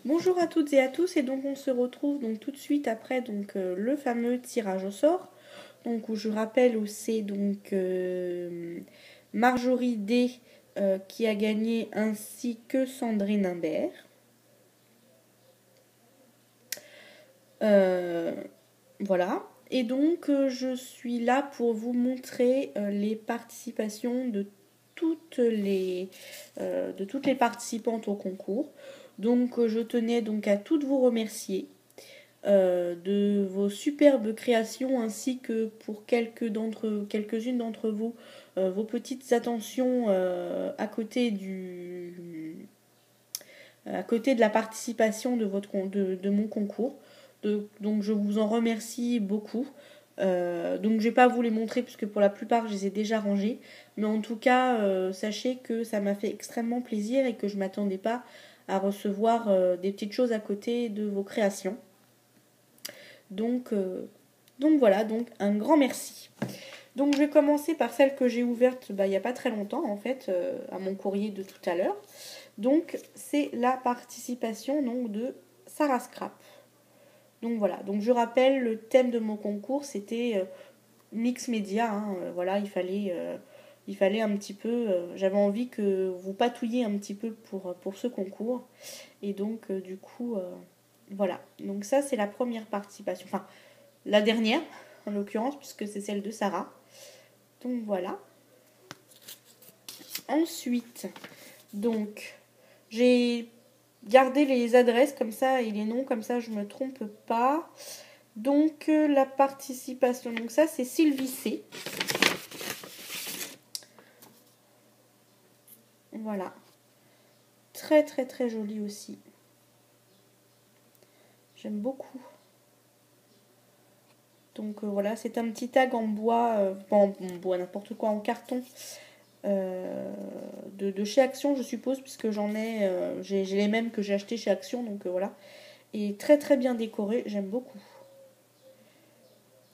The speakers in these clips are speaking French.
Bonjour à toutes et à tous, et donc on se retrouve donc tout de suite après le fameux tirage au sort, donc où je rappelle où c'est Marjorie D qui a gagné ainsi que Sandrine Imbert. Voilà. Et donc je suis là pour vous montrer les participations de toutes les participantes au concours. Donc je tenais donc à toutes vous remercier de vos superbes créations, ainsi que pour quelques-unes d'entre vous, vos petites attentions à côté de la participation de mon concours. Donc je vous en remercie beaucoup. Donc je vais pas vous les montrer puisque pour la plupart je les ai déjà rangés. Mais en tout cas, sachez que ça m'a fait extrêmement plaisir et que je m'attendais pas à recevoir des petites choses à côté de vos créations. Donc voilà, donc un grand merci. Donc je vais commencer par celle que j'ai ouverte il n'y a pas très longtemps en fait, à mon courrier de tout à l'heure. Donc c'est la participation donc, de Sarah Scrap. Donc voilà, donc je rappelle, le thème de mon concours c'était mix média, hein, voilà, il fallait un petit peu, j'avais envie que vous patouilliez un petit peu pour ce concours. Et donc du coup, voilà, donc ça c'est la première participation, enfin la dernière en l'occurrence puisque c'est celle de Sarah. Donc voilà. Ensuite, donc j'ai gardé les adresses comme ça et les noms comme ça je me trompe pas. Donc la participation, donc ça c'est Sylvie C. Voilà. Très très très joli aussi. J'aime beaucoup. Donc voilà, c'est un petit tag en bois, en bois, n'importe quoi, en carton. De chez Action, je suppose, puisque j'ai les mêmes que j'ai acheté chez Action, donc voilà. Et très très bien décoré, j'aime beaucoup.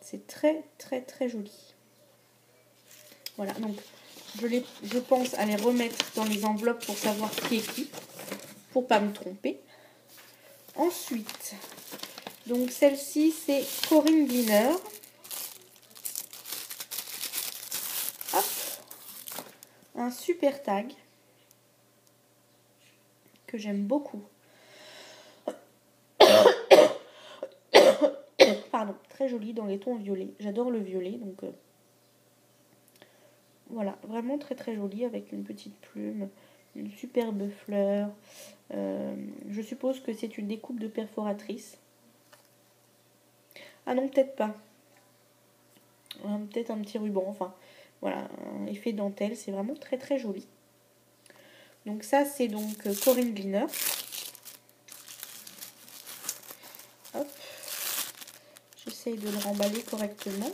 C'est très très très joli. Voilà, donc je pense à les remettre dans les enveloppes pour savoir qui est qui, pour pas me tromper. Ensuite, donc celle-ci c'est Corinne Gliner. Hop, un super tag que j'aime beaucoup. Pardon, très joli dans les tons violets. J'adore le violet, donc voilà, vraiment très très joli avec une petite plume, une superbe fleur. Je suppose que c'est une découpe de perforatrice. Ah non, peut-être pas. Peut-être un petit ruban, enfin voilà, un effet dentelle, c'est vraiment très très joli. Donc ça c'est donc Corinne Gliner. Hop, j'essaye de le remballer correctement.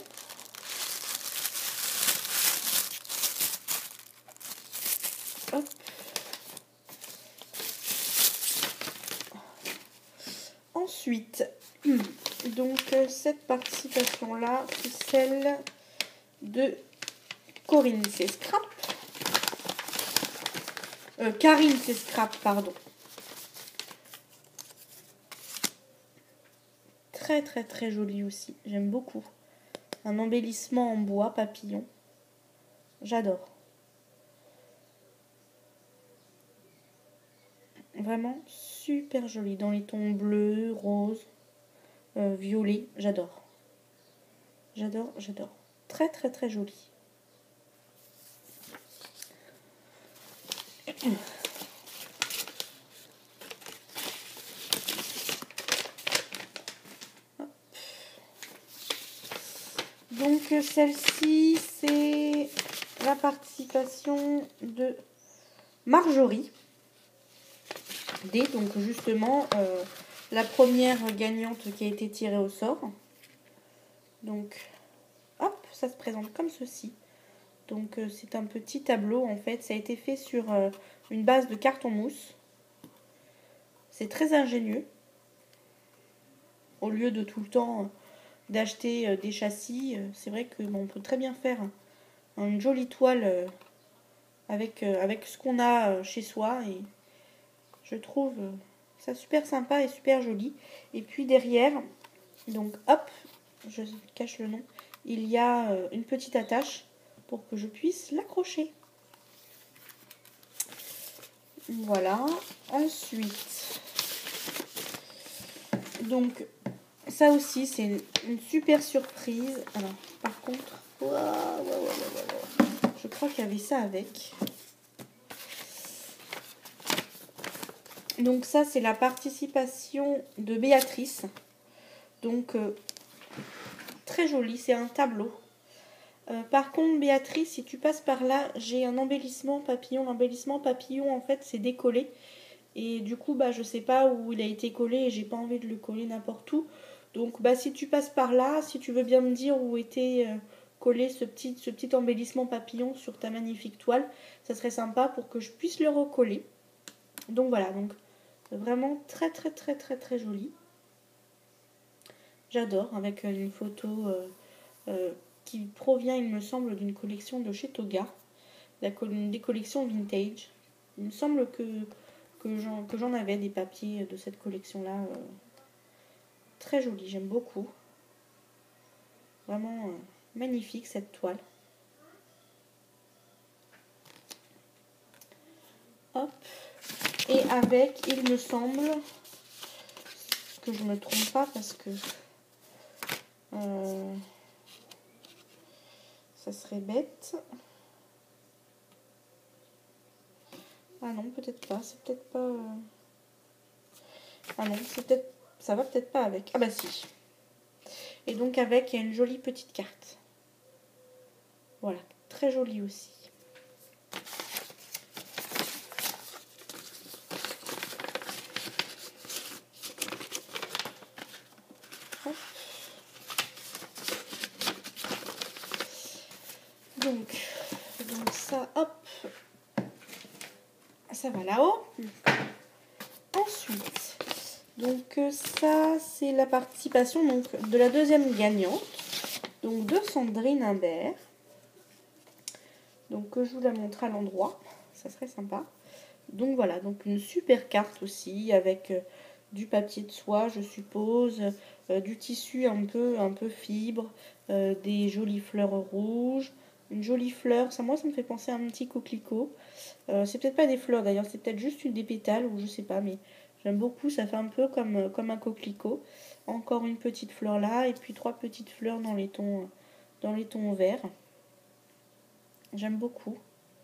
Hop. Ensuite, donc cette participation là, c'est celle de Corinne C. Scrap. Karine C. Scrap, pardon. Très très très joli aussi, j'aime beaucoup. Un embellissement en bois papillon. J'adore. Vraiment super joli dans les tons bleus, rose, violet. J'adore. J'adore, j'adore. Très très très joli. Donc celle-ci c'est la participation de Marjorie D, donc justement la première gagnante qui a été tirée au sort. Donc hop, ça se présente comme ceci. Donc c'est un petit tableau en fait, ça a été fait sur une base de carton mousse. C'est très ingénieux. Au lieu de tout le temps d'acheter des châssis, c'est vrai qu'on peut très bien faire une jolie toile avec ce qu'on a chez soi, et je trouve ça super sympa et super joli. Et puis derrière, donc hop, je cache le nom, il y a une petite attache pour que je puisse l'accrocher. Voilà. Ensuite, donc ça aussi c'est une super surprise. Alors par contre, je crois qu'il y avait ça avec. Donc ça c'est la participation de Béatrice. Donc très joli, c'est un tableau. Par contre Béatrice, si tu passes par là, j'ai un embellissement papillon. L'embellissement papillon en fait c'est décollé. Et du coup bah je sais pas où il a été collé et j'ai pas envie de le coller n'importe où. Donc bah si tu passes par là, si tu veux bien me dire où était collé ce petit embellissement papillon sur ta magnifique toile, ça serait sympa pour que je puisse le recoller. Donc voilà, donc vraiment très très très très très joli. J'adore, avec une photo qui provient, il me semble, d'une collection de chez Toga, des collections vintage. Il me semble que j'en avais des papiers de cette collection-là. Très joli, j'aime beaucoup. Vraiment magnifique cette toile. Hop. Et avec, il me semble, que je ne me trompe pas parce que ça serait bête. Ah non, peut-être pas. C'est peut-être pas... Ah non, c'est peut-être... Ça va peut-être pas avec. Ah bah si. Et donc avec, il y a une jolie petite carte. Voilà, très jolie aussi. Hop. Donc ça, hop. Ça va là-haut. Ensuite, donc ça, c'est la participation donc, de la deuxième gagnante. Donc de Sandrine Imbert. Donc je vous la montre à l'endroit. Ça serait sympa. Donc voilà, donc une super carte aussi avec du papier de soie, je suppose, du tissu un peu fibre, des jolies fleurs rouges, une jolie fleur. Ça, moi, ça me fait penser à un petit coquelicot. C'est peut-être pas des fleurs d'ailleurs, c'est peut-être juste des pétales ou je sais pas, mais j'aime beaucoup. Ça fait un peu comme un coquelicot. Encore une petite fleur là et puis 3 petites fleurs dans les tons verts. J'aime beaucoup.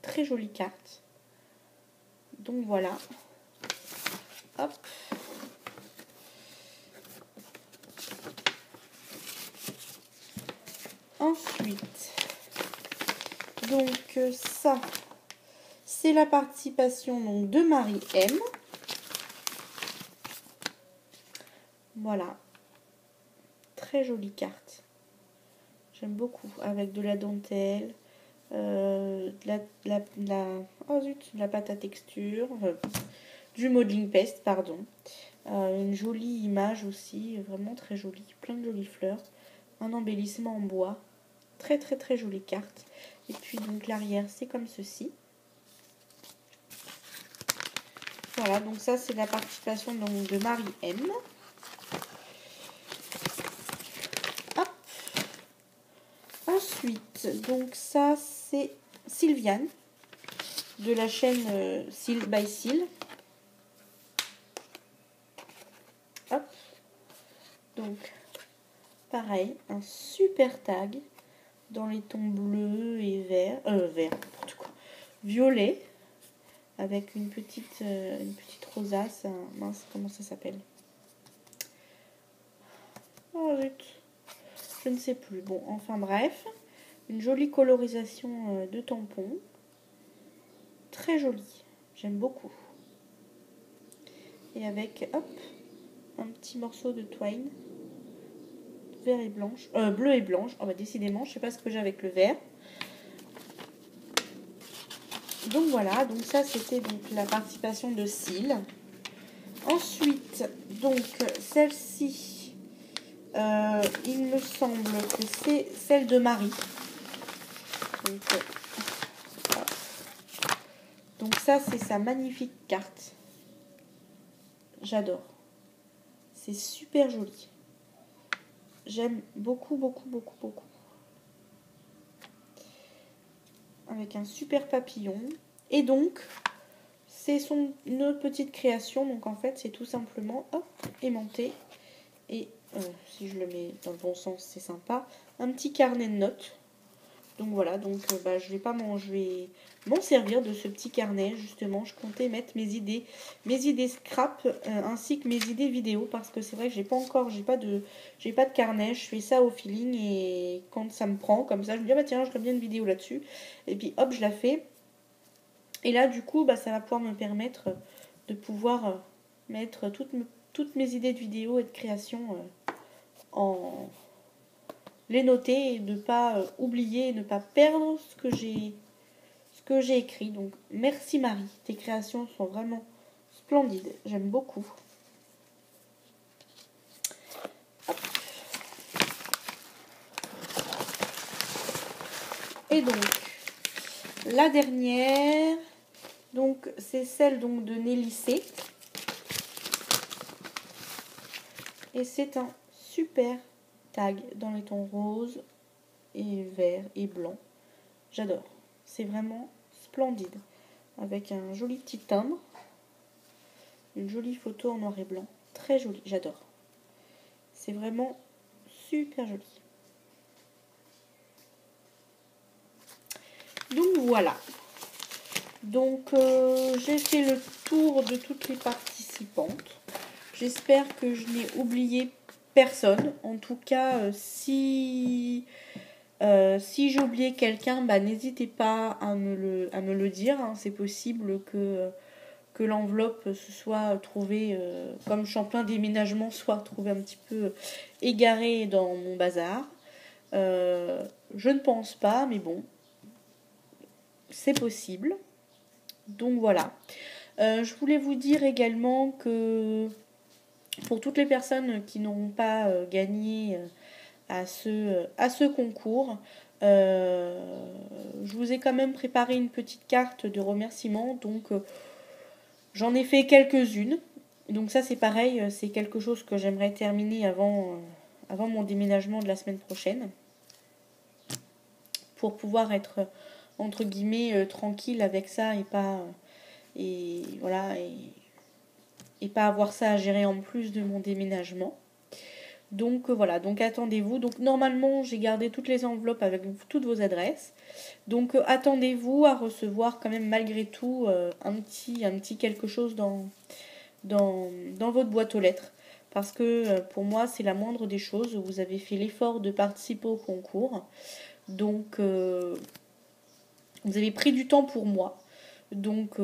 Très jolie carte. Donc voilà. Hop. Ensuite, donc ça, c'est la participation donc, de Marie M. Voilà. Très jolie carte. J'aime beaucoup. Avec de la dentelle, oh zut, de la pâte à texture, du modeling peste, pardon. Une jolie image aussi, vraiment très jolie. Plein de jolies fleurs. Un embellissement en bois. Très très très jolie carte. Et puis donc l'arrière c'est comme ceci. Voilà, donc ça c'est la participation donc, de Marie M. Hop. Ensuite, donc ça c'est Sylviane de la chaîne Sil by Sil. Hop. Donc pareil, un super tag dans les tons bleus et vert, n'importe quoi, violet, avec une petite rosace, mince, comment ça s'appelle? Oh zut, je ne sais plus. Bon, enfin bref, une jolie colorisation de tampon, très jolie, j'aime beaucoup. Et avec, hop, un petit morceau de twine, vert et blanche, bleu et blanche. Oh bah décidément, je sais pas ce que j'ai avec le vert. Donc voilà, donc ça c'était donc la participation de Sil. Ensuite, donc celle-ci, il me semble que c'est celle de Marie. Donc ça c'est sa magnifique carte. j'adore. C'est super joli. J'aime beaucoup, beaucoup, beaucoup, beaucoup. Avec un super papillon. Et donc, c'est une autre petite création. Donc en fait, c'est tout simplement, hop, aimanté. Et si je le mets dans le bon sens, c'est sympa. Un petit carnet de notes. Donc voilà, donc je vais m'en servir de ce petit carnet. Justement, je comptais mettre mes idées scrap ainsi que mes idées vidéo, parce que c'est vrai que j'ai pas de carnet. Je fais ça au feeling et quand ça me prend comme ça, je me dis ah bah tiens, je ferais bien une vidéo là-dessus. Et puis hop, je la fais. Et là du coup, ça va pouvoir me permettre de pouvoir mettre toutes mes idées de vidéo et de création en les noter et ne pas oublier, ne pas perdre ce que j'ai écrit. Donc merci Marie, tes créations sont vraiment splendides, j'aime beaucoup. Hop. Et donc la dernière, donc c'est celle donc de Nélissé. Et c'est un super tag dans les tons roses et vert et blanc. J'adore. C'est vraiment splendide. Avec un joli petit timbre. Une jolie photo en noir et blanc. Très jolie. J'adore. C'est vraiment super joli. Donc voilà. Donc j'ai fait le tour de toutes les participantes. J'espère que je n'ai oublié personne. En tout cas, si j'ai oublié quelqu'un, n'hésitez pas à me le dire. Hein. C'est possible que l'enveloppe se soit trouvée, comme je suis en plein déménagement, soit trouvée un petit peu égarée dans mon bazar. Je ne pense pas, mais bon, c'est possible. Donc voilà. Je voulais vous dire également que pour toutes les personnes qui n'auront pas gagné à ce concours, je vous ai quand même préparé une petite carte de remerciement. Donc j'en ai fait quelques-unes. Donc ça c'est pareil, c'est quelque chose que j'aimerais terminer avant mon déménagement de la semaine prochaine. Pour pouvoir être entre guillemets tranquille avec ça et pas et pas avoir ça à gérer en plus de mon déménagement. Donc voilà, donc attendez-vous. Donc normalement j'ai gardé toutes les enveloppes avec toutes vos adresses. Donc attendez-vous à recevoir quand même malgré tout un petit quelque chose dans votre boîte aux lettres. Parce que pour moi c'est la moindre des choses. Vous avez fait l'effort de participer au concours. Donc vous avez pris du temps pour moi. Donc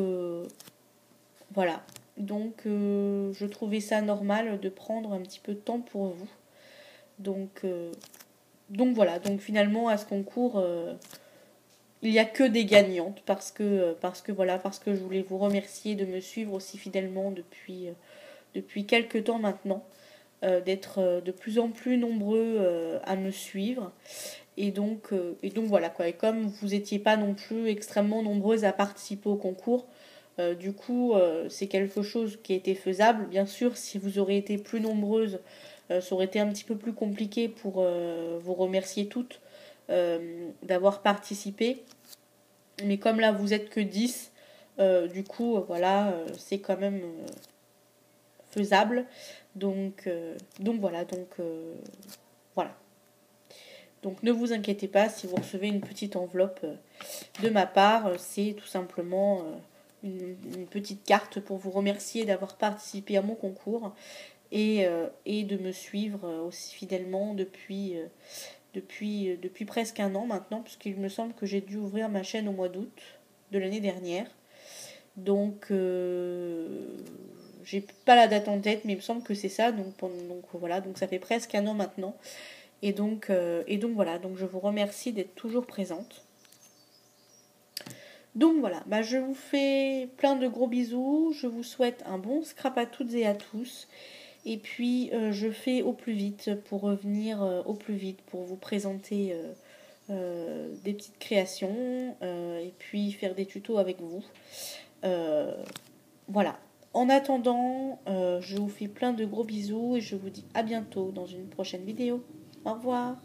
voilà. Donc je trouvais ça normal de prendre un petit peu de temps pour vous. Donc voilà. Donc finalement à ce concours, il n'y a que des gagnantes parce que je voulais vous remercier de me suivre aussi fidèlement depuis quelques temps maintenant, d'être de plus en plus nombreux à me suivre. Et donc voilà quoi. Et comme vous n'étiez pas non plus extrêmement nombreuses à participer au concours, du coup c'est quelque chose qui a été faisable. Bien sûr, si vous aurez été plus nombreuses, ça aurait été un petit peu plus compliqué pour vous remercier toutes d'avoir participé. Mais comme là vous êtes que 10, du coup voilà, c'est quand même faisable. Donc voilà, voilà. Donc ne vous inquiétez pas si vous recevez une petite enveloppe de ma part. C'est tout simplement une petite carte pour vous remercier d'avoir participé à mon concours et de me suivre aussi fidèlement depuis presque un an maintenant, puisqu'il me semble que j'ai dû ouvrir ma chaîne au mois d'août de l'année dernière. Donc j'ai pas la date en tête, mais il me semble que c'est ça. Donc voilà, donc ça fait presque un an maintenant. Et donc voilà, donc je vous remercie d'être toujours présente. Donc voilà, je vous fais plein de gros bisous. Je vous souhaite un bon scrap à toutes et à tous. Et puis je fais au plus vite pour revenir au plus vite pour vous présenter des petites créations et puis faire des tutos avec vous. Voilà. En attendant, je vous fais plein de gros bisous et je vous dis à bientôt dans une prochaine vidéo. Au revoir.